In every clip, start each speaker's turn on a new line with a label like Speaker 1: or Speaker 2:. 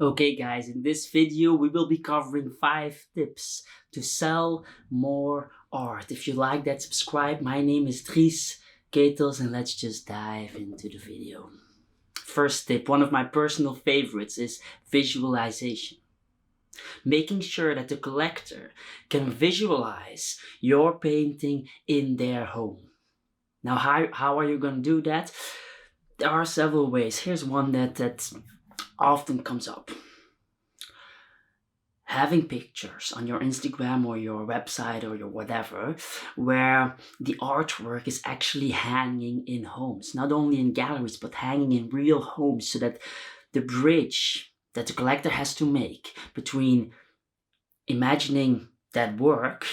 Speaker 1: Okay guys, in this video we will be covering 5 tips to sell more art. If you like that, subscribe. My name is Dries, Ketels, and let's just dive into the video. First tip, one of my personal favorites, is visualization. Making sure that the collector can visualize your painting in their home. Now how are you going to do that? There are several ways. Here's one that often comes up. Having pictures on your Instagram or your website or your whatever, where the artwork is actually hanging in homes, not only in galleries, but hanging in real homes, so that the bridge that the collector has to make between imagining that work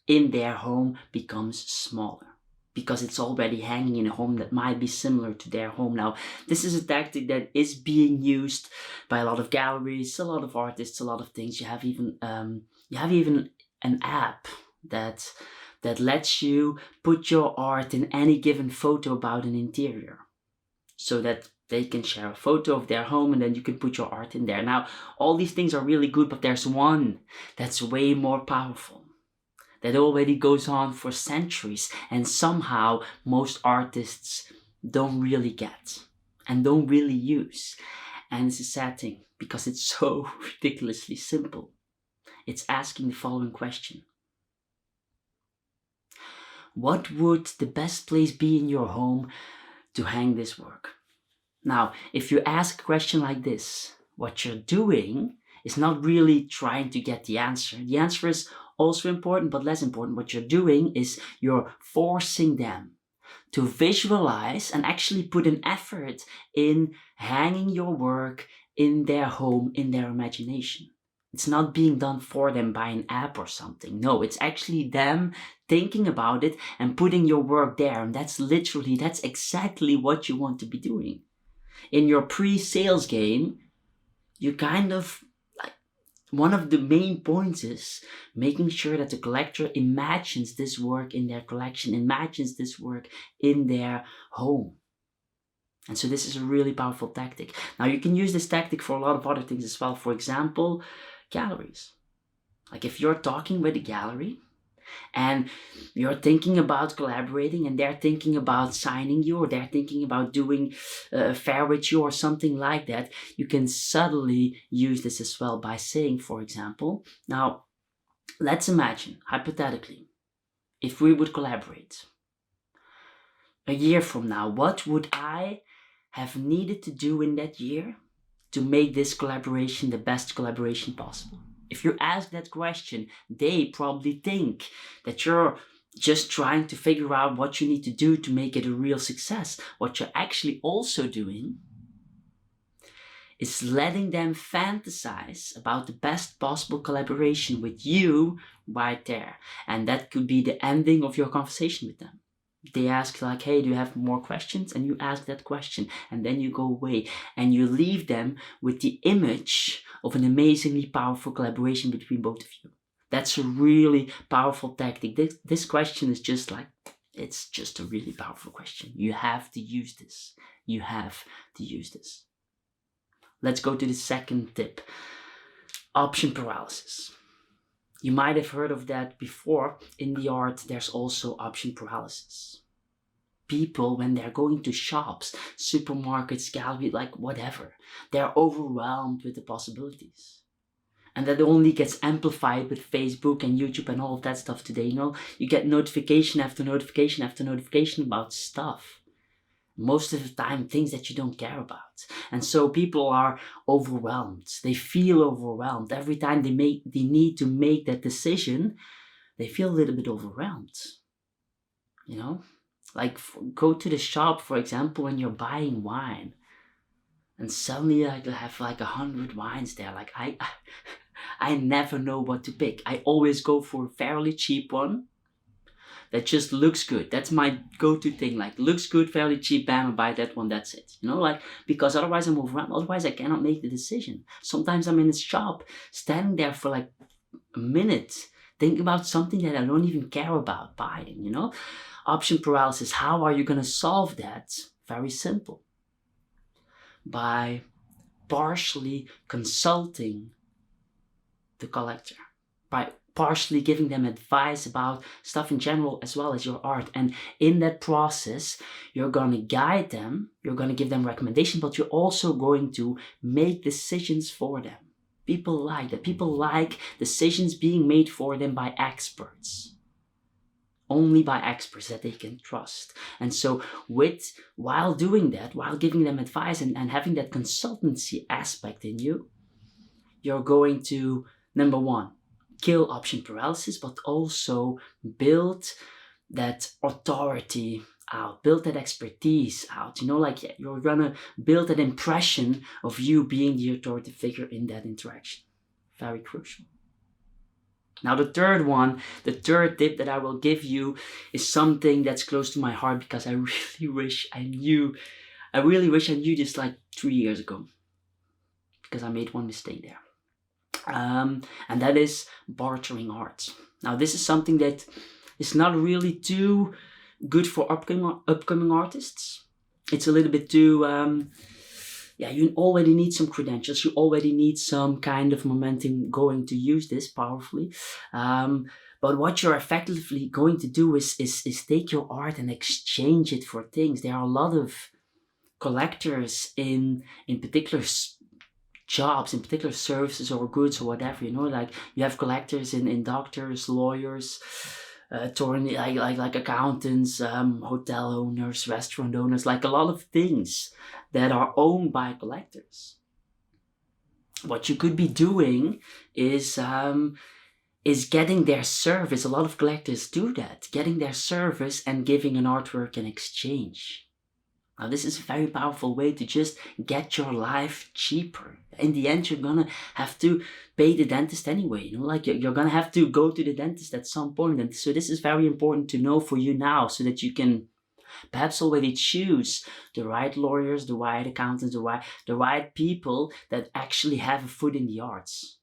Speaker 1: in their home becomes smaller, because it's already hanging in a home that might be similar to their home. Now, this is a tactic that is being used by a lot of galleries, a lot of artists, a lot of things. You have even an app that lets you put your art in any given photo about an interior, so that they can share a photo of their home and then you can put your art in there. Now, all these things are really good, but there's one that's way more powerful, that already goes on for centuries, and somehow most artists don't really get and don't really use. And it's a sad thing, because it's so ridiculously simple. It's asking the following question: what would the best place be in your home to hang this work? Now, if you ask a question like this, what you're doing is not really trying to get the answer. The answer is also important, but less important. What you're doing is you're forcing them to visualize and actually put an effort in hanging your work in their home, in their imagination. It's not being done for them by an app or something. No, it's actually them thinking about it and putting your work there. And that's exactly what you want to be doing. In your pre-sales game, you kind of, one of the main points is making sure that the collector imagines this work in their collection, imagines this work in their home. And so this is a really powerful tactic. Now, you can use this tactic for a lot of other things as well. For example, galleries. Like if you're talking with a gallery and you're thinking about collaborating, and they're thinking about signing you, or they're thinking about doing a fair with you or something like that, you can subtly use this as well by saying, for example, now let's imagine, hypothetically, if we would collaborate a year from now, what would I have needed to do in that year to make this collaboration the best collaboration possible? If you ask that question, they probably think that you're just trying to figure out what you need to do to make it a real success. What you're actually also doing is letting them fantasize about the best possible collaboration with you right there. And that could be the ending of your conversation with them. They ask like, hey, do you have more questions? And you ask that question, and then you go away and you leave them with the image of an amazingly powerful collaboration between both of you. That's a really powerful tactic. This question is just like, it's just a really powerful question. You have to use this. You have to use this. Let's go to the second tip: option paralysis. You might have heard of that before. In the art, there's also option paralysis. People, when they're going to shops, supermarkets, gallery, like whatever, they're overwhelmed with the possibilities. And that only gets amplified with Facebook and YouTube and all of that stuff today. You get notification after notification after notification about stuff. Most of the time, things that you don't care about. And so people are overwhelmed. They feel overwhelmed. Every time they need to make that decision, they feel a little bit overwhelmed. Like go to the shop, for example, when you're buying wine, and suddenly you have like 100 wines there. Like I never know what to pick. I always go for a fairly cheap one that just looks good. That's my go-to thing. Like, looks good, fairly cheap, bam, I buy that one, that's it. Because otherwise I'm overwhelmed. Otherwise I cannot make the decision. Sometimes I'm in a shop, standing there for like a minute, thinking about something that I don't even care about buying, Option paralysis. How are you going to solve that? Very simple. By partially consulting the collector, by partially giving them advice about stuff in general as well as your art. And in that process, you're going to guide them, you're going to give them recommendations, but you're also going to make decisions for them. People like that. People like decisions being made for them by experts. Only by experts that they can trust. And so while doing that, while giving them advice and having that consultancy aspect in you, you're going to, number one, kill option paralysis, but also build that authority out, build that expertise out. Like you're gonna build that impression of you being the authority figure in that interaction. Very crucial. Now the third tip that I will give you is something that's close to my heart, because I really wish I knew this like 3 years ago, because I made one mistake there. And that is bartering art. Now this is something that is not really too good for upcoming artists. It's a little bit too, you already need some credentials. You already need some kind of momentum going to use this powerfully. But what you're effectively going to do is take your art and exchange it for things. There are a lot of collectors in particular jobs, in particular services or goods or whatever. Like you have collectors in doctors, lawyers, attorney, like accountants, hotel owners, restaurant owners, like a lot of things that are owned by collectors. What you could be doing is getting their service. A lot of collectors do that, getting their service and giving an artwork in exchange. Now this is a very powerful way to just get your life cheaper. In the end, you're gonna have to pay the dentist anyway. Like you're gonna have to go to the dentist at some point. And so this is very important to know for you now, so that you can perhaps already choose the right lawyers, the right accountants, the right people that actually have a foot in the arts,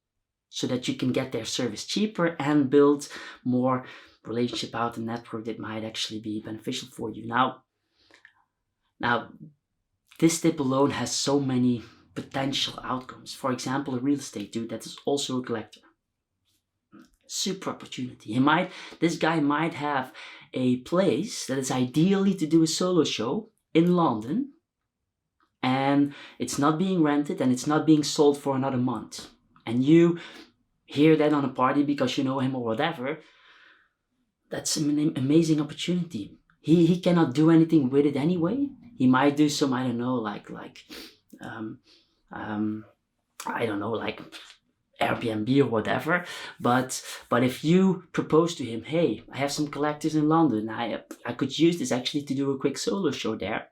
Speaker 1: so that you can get their service cheaper and build more relationship out, a network that might actually be beneficial for you. Now, this tip alone has so many potential outcomes. For example, a real estate dude that is also a collector. Super opportunity. This guy might have a place that is ideally to do a solo show in London, and it's not being rented and it's not being sold for another month. And you hear that on a party because you know him or whatever. That's an amazing opportunity. He cannot do anything with it anyway. He might do some, I don't know, like Airbnb or whatever. But if you propose to him, hey, I have some collectors in London. I could use this actually to do a quick solo show there.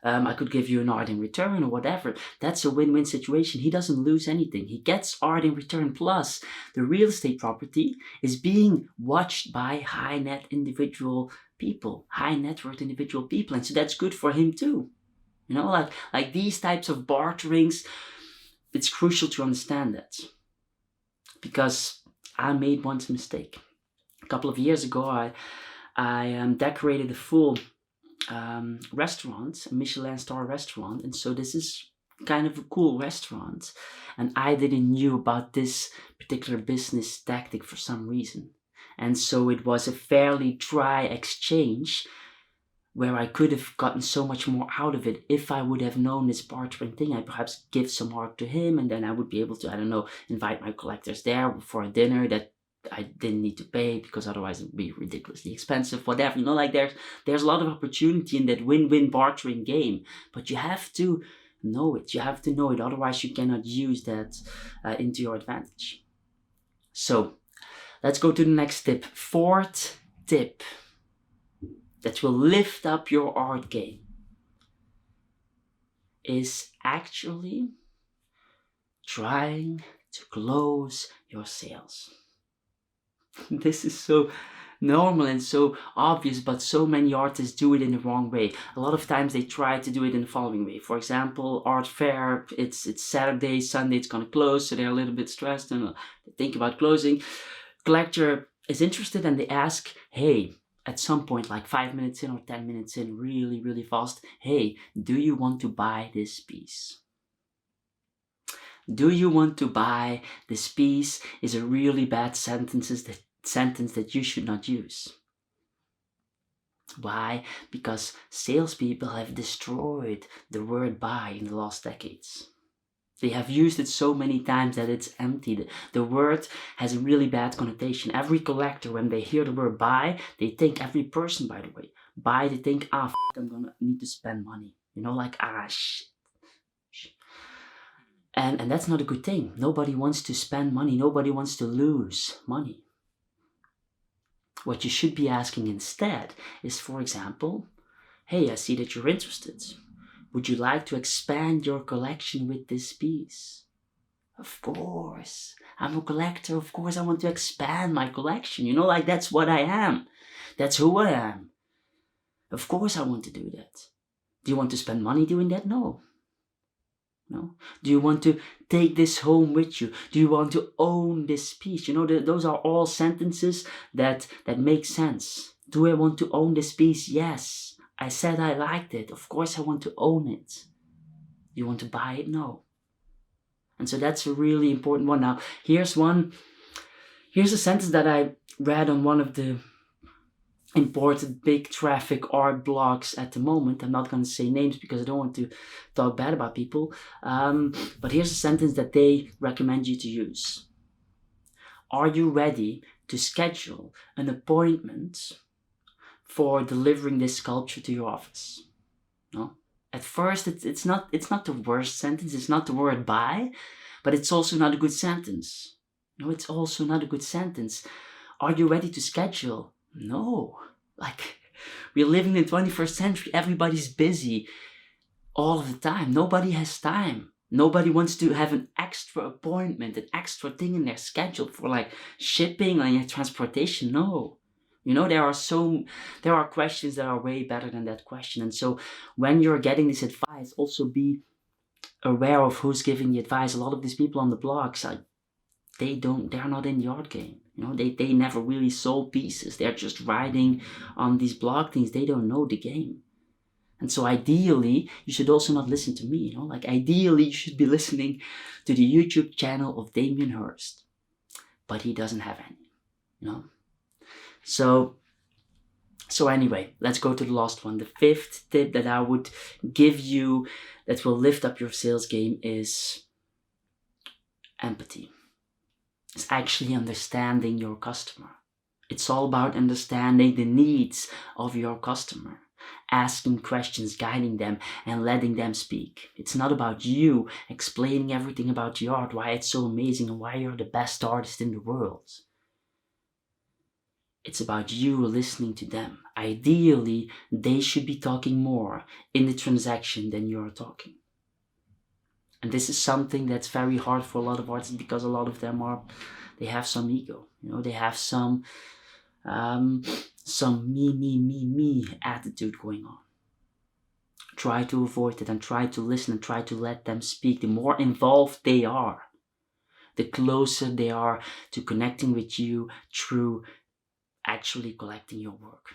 Speaker 1: I could give you an art in return or whatever. That's a win-win situation. He doesn't lose anything. He gets art in return. Plus, the real estate property is being watched by high net worth individual people. And so that's good for him too. Like these types of barterings, it's crucial to understand that. Because I made one mistake. A couple of years ago, I decorated a full restaurant, a Michelin star restaurant, and so this is kind of a cool restaurant, and I didn't knew about this particular business tactic for some reason, and so it was a fairly dry exchange where I could have gotten so much more out of it if I would have known this bartering thing. I'd perhaps give some art to him, and then I would be able to, I don't know, invite my collectors there for a dinner that I didn't need to pay, because otherwise it would be ridiculously expensive, whatever. Like there's a lot of opportunity in that win-win bartering game, but you have to know it. Otherwise you cannot use that into your advantage. So let's go to the next tip. Fourth tip that will lift up your art game is actually trying to close your sales. This is so normal and so obvious, but so many artists do it in the wrong way. A lot of times they try to do it in the following way. For example, art fair, it's Saturday, Sunday it's gonna close, so they're a little bit stressed and think about closing. Collector is interested and they ask, hey, at some point, like 5 minutes in or 10 minutes in, really, really fast, hey, do you want to buy this piece? Do you want to buy this piece is a really bad sentence that you should not use. Why? Because salespeople have destroyed the word buy in the last decades. They have used it so many times that it's empty. The word has a really bad connotation. Every collector, when they hear the word buy, they think, every person, by the way, buy, they think, I'm gonna need to spend money. Like, shit. And that's not a good thing. Nobody wants to spend money. Nobody wants to lose money. What you should be asking instead is, for example, hey, I see that you're interested. Would you like to expand your collection with this piece? Of course. I'm a collector. Of course, I want to expand my collection. Like, that's what I am. That's who I am. Of course, I want to do that. Do you want to spend money doing that? No. No. Do you want to take this home with you? Do you want to own this piece? Those are all sentences that make sense. Do I want to own this piece? Yes. I said I liked it. Of course I want to own it. Do you want to buy it? No. And so that's a really important one. Now, here's a sentence that I read on one of the important big traffic art blogs at the moment. I'm not going to say names because I don't want to talk bad about people. But here's a sentence that they recommend you to use. Are you ready to schedule an appointment for delivering this sculpture to your office? No. At first, it's not the worst sentence. It's not the word buy, but it's also not a good sentence. No, it's also not a good sentence. Are you ready to schedule? No. Like, we're living in the 21st century. Everybody's busy all of the time. Nobody has time. Nobody wants to have an extra appointment, an extra thing in their schedule for like shipping and transportation. No. There are questions that are way better than that question. And so when you're getting this advice, also be aware of who's giving the advice. A lot of these people on the blogs, they're not in the art game. They never really sold pieces. They're just writing on these blog things. They don't know the game. And so ideally, you should also not listen to me. Like, ideally, you should be listening to the YouTube channel of Damien Hirst. But he doesn't have any. So anyway, let's go to the last one. The fifth tip that I would give you that will lift up your sales game is empathy. It's actually understanding your customer. It's all about understanding the needs of your customer, asking questions, guiding them, and letting them speak. It's not about you explaining everything about the art, why it's so amazing and why you're the best artist in the world. It's about you listening to them. Ideally, they should be talking more in the transaction than you're talking. And this is something that's very hard for a lot of artists because a lot of them they have some ego. They have some me attitude going on. Try to avoid it and try to listen and try to let them speak. The more involved they are, the closer they are to connecting with you through actually collecting your work.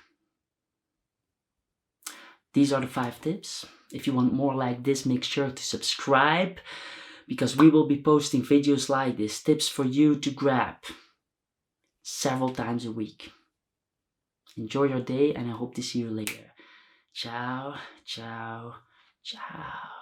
Speaker 1: These are the 5 tips. If you want more like this, make sure to subscribe because we will be posting videos like this, tips for you to grab several times a week. Enjoy your day and I hope to see you later. Ciao, ciao, ciao.